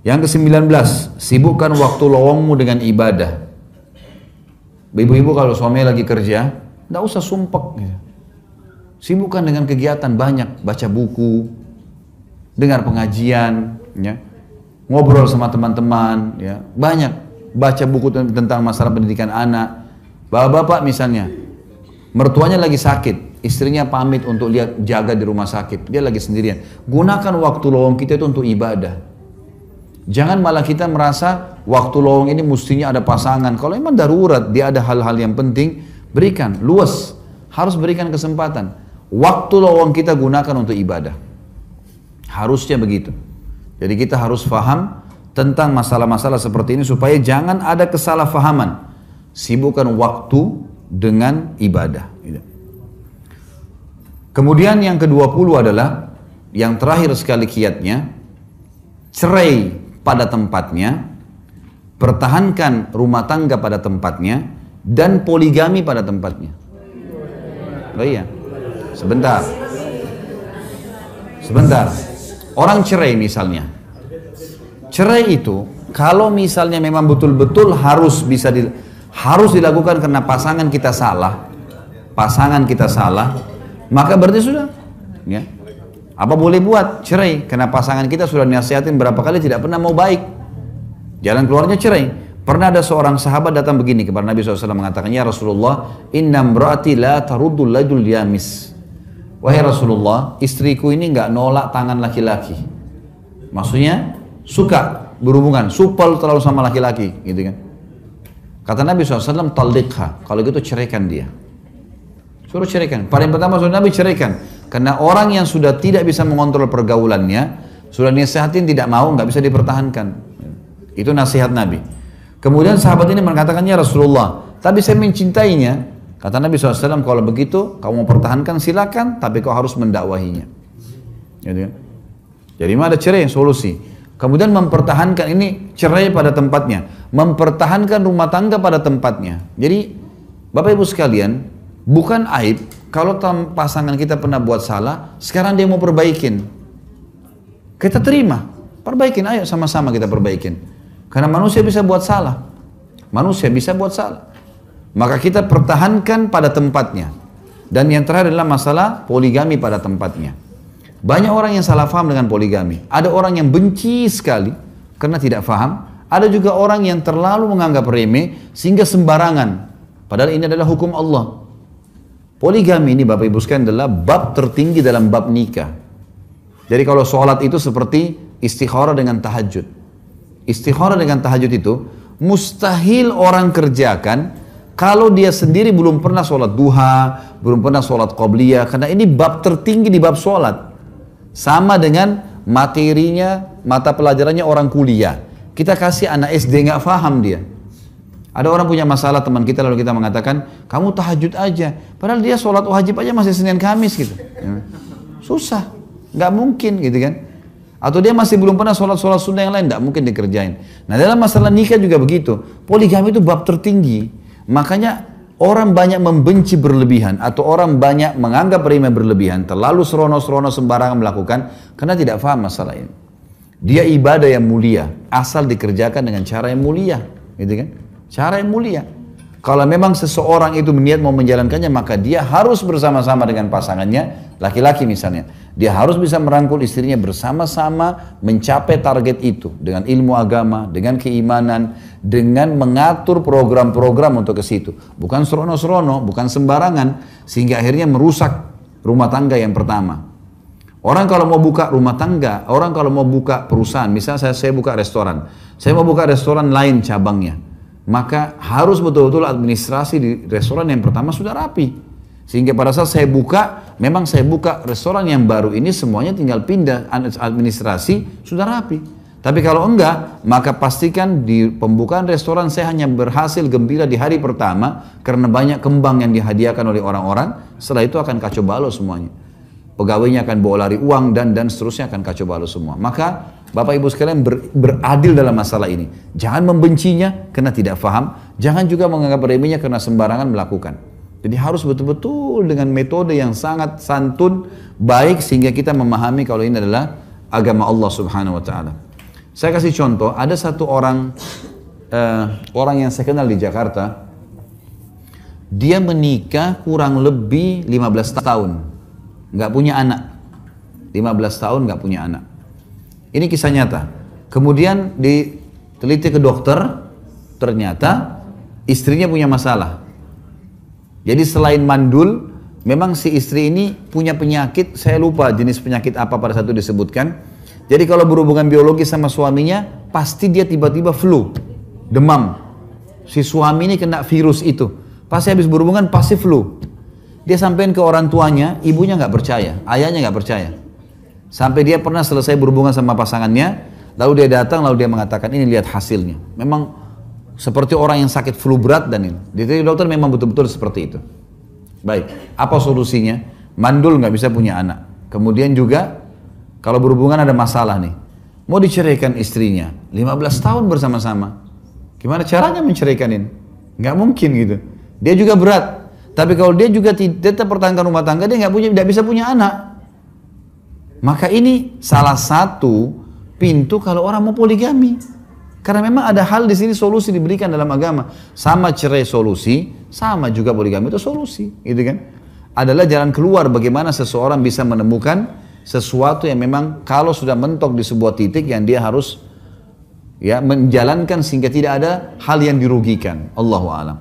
Yang ke-19, sibukkan waktu lowongmu dengan ibadah. Ibu-ibu kalau suami lagi kerja, tidak usah sumpek. Gitu. Sibukkan dengan kegiatan banyak, baca buku, dengar pengajian, ya, ngobrol sama teman-teman, ya, banyak baca buku tentang masalah pendidikan anak. Bapak-bapak misalnya, mertuanya lagi sakit, istrinya pamit untuk lihat jaga di rumah sakit, dia lagi sendirian. Gunakan waktu lowong kita itu untuk ibadah. Jangan malah kita merasa waktu lowong ini mestinya ada pasangan. Kalau memang darurat, dia ada hal-hal yang penting, berikan, luas. Harus berikan kesempatan. Waktu lowong kita gunakan untuk ibadah. Harusnya begitu. Jadi kita harus paham tentang masalah-masalah seperti ini supaya jangan ada kesalahpahaman. Sibukkan waktu dengan ibadah. Kemudian yang ke-20 adalah, yang terakhir sekali kiatnya, cerai pada tempatnya, pertahankan rumah tangga pada tempatnya, dan poligami pada tempatnya. Oh iya, sebentar. Orang cerai misalnya. Cerai itu, kalau misalnya memang betul-betul harus dilakukan karena pasangan kita salah, maka berarti sudah, ya. Apa boleh buat cerai? Karena pasangan kita sudah nasihatin berapa kali tidak pernah mau baik. Jalan keluarnya cerai. Pernah ada seorang sahabat datang begini kepada Nabi SAW mengatakan, ya Rasulullah, inna imraati la taruddul lajul yamis. Wahai Rasulullah, istriku ini nggak nolak tangan laki-laki. Maksudnya suka berhubungan, supel terlalu sama laki-laki, gitu kan? Kata Nabi SAW, talliqha, kalau gitu ceraikan dia. Suruh ceraikan. Paling pertama suruh Nabi ceraikan. Karena orang yang sudah tidak bisa mengontrol pergaulannya, sudah nasihatin tidak mau, nggak bisa dipertahankan. Itu nasihat Nabi. Kemudian sahabat ini mengatakannya, Rasulullah, tapi saya mencintainya. Kata Nabi SAW, kalau begitu kamu mau pertahankan silakan, tapi kau harus mendakwahinya. Jadi ada cerai solusi. Kemudian mempertahankan, ini cerai pada tempatnya, mempertahankan rumah tangga pada tempatnya. Jadi Bapak Ibu sekalian, bukan aib kalau pasangan kita pernah buat salah, sekarang dia mau perbaikin. Kita terima, perbaikin, ayo sama-sama kita perbaikin. Karena manusia bisa buat salah. Maka kita pertahankan pada tempatnya. Dan yang terakhir adalah masalah poligami pada tempatnya. Banyak orang yang salah paham dengan poligami. Ada orang yang benci sekali karena tidak paham. Ada juga orang yang terlalu menganggap remeh sehingga sembarangan. Padahal ini adalah hukum Allah. Poligami ini Bapak Ibu sekalian adalah bab tertinggi dalam bab nikah. Jadi kalau sholat itu seperti istikharah dengan tahajud. Istikharah dengan tahajud itu mustahil orang kerjakan kalau dia sendiri belum pernah sholat duha, belum pernah sholat qobliyah. Karena ini bab tertinggi di bab sholat. Sama dengan materinya, mata pelajarannya orang kuliah. Kita kasih anak SD nggak paham dia. Ada orang punya masalah teman kita lalu kita mengatakan, kamu tahajud aja. Padahal dia sholat wajib aja masih Senin Kamis gitu. Susah, nggak mungkin gitu kan. Atau dia masih belum pernah sholat sunnah yang lain, nggak mungkin dikerjain. Nah dalam masalah nikah juga begitu. Poligami itu bab tertinggi. Makanya orang banyak membenci berlebihan atau orang banyak menganggap remeh berlebihan, terlalu serono-serono sembarangan melakukan karena tidak paham masalah ini. Dia ibadah yang mulia, asal dikerjakan dengan cara yang mulia, gitu kan? Cara yang mulia. Kalau memang seseorang itu berniat mau menjalankannya, maka dia harus bersama-sama dengan pasangannya, laki-laki misalnya. Dia harus bisa merangkul istrinya bersama-sama mencapai target itu. Dengan ilmu agama, dengan keimanan, dengan mengatur program-program untuk ke situ. Bukan serono-serono, bukan sembarangan, sehingga akhirnya merusak rumah tangga yang pertama. Orang kalau mau buka rumah tangga, orang kalau mau buka perusahaan, misalnya saya buka restoran. Saya mau buka restoran lain cabangnya. Maka harus betul-betul administrasi di restoran yang pertama sudah rapi. Sehingga pada saat saya buka, memang saya buka restoran yang baru ini semuanya tinggal pindah administrasi sudah rapi. Tapi kalau enggak, maka pastikan di pembukaan restoran saya hanya berhasil gembira di hari pertama karena banyak kembang yang dihadiahkan oleh orang-orang. Setelah itu akan kacau balau semuanya. Pegawainya akan bawa lari uang dan seterusnya akan kacau balau semua. Maka Bapak Ibu sekalian beradil dalam masalah ini. Jangan membencinya karena tidak paham. Jangan juga menganggap remehnya karena sembarangan melakukan. Jadi harus betul-betul dengan metode yang sangat santun, baik sehingga kita memahami kalau ini adalah agama Allah Subhanahu wa taala. Saya kasih contoh, ada satu orang yang saya kenal di Jakarta, dia menikah kurang lebih 15 tahun, nggak punya anak. 15 tahun nggak punya anak. Ini kisah nyata. Kemudian diteliti ke dokter, ternyata istrinya punya masalah. Jadi selain mandul, memang si istri ini punya penyakit, saya lupa jenis penyakit apa pada saat itu disebutkan. Jadi kalau berhubungan biologis sama suaminya, pasti dia tiba-tiba flu, demam. Si suami ini kena virus itu. Pasti habis berhubungan, pasti flu. Dia sampein ke orang tuanya, ibunya nggak percaya, ayahnya nggak percaya. Sampai dia pernah selesai berhubungan sama pasangannya, lalu dia datang, lalu dia mengatakan, ini lihat hasilnya. Memang seperti orang yang sakit flu berat dan ini. Jadi dokter memang betul-betul seperti itu. Baik, apa solusinya? Mandul nggak bisa punya anak. Kemudian juga kalau berhubungan ada masalah nih, mau diceraikan istrinya, 15 tahun bersama-sama. Gimana caranya menceraikan ini? Nggak mungkin gitu. Dia juga berat. Tapi kalau dia juga tetap pertahankan rumah tangga, dia nggak bisa punya anak. Maka ini salah satu pintu kalau orang mau poligami. Karena memang ada hal di sini solusi diberikan dalam agama. Sama cerai solusi, sama juga poligami itu solusi, gitu kan? Adalah jalan keluar bagaimana seseorang bisa menemukan sesuatu yang memang kalau sudah mentok di sebuah titik yang dia harus menjalankan sehingga tidak ada hal yang dirugikan. Allahu a'lam.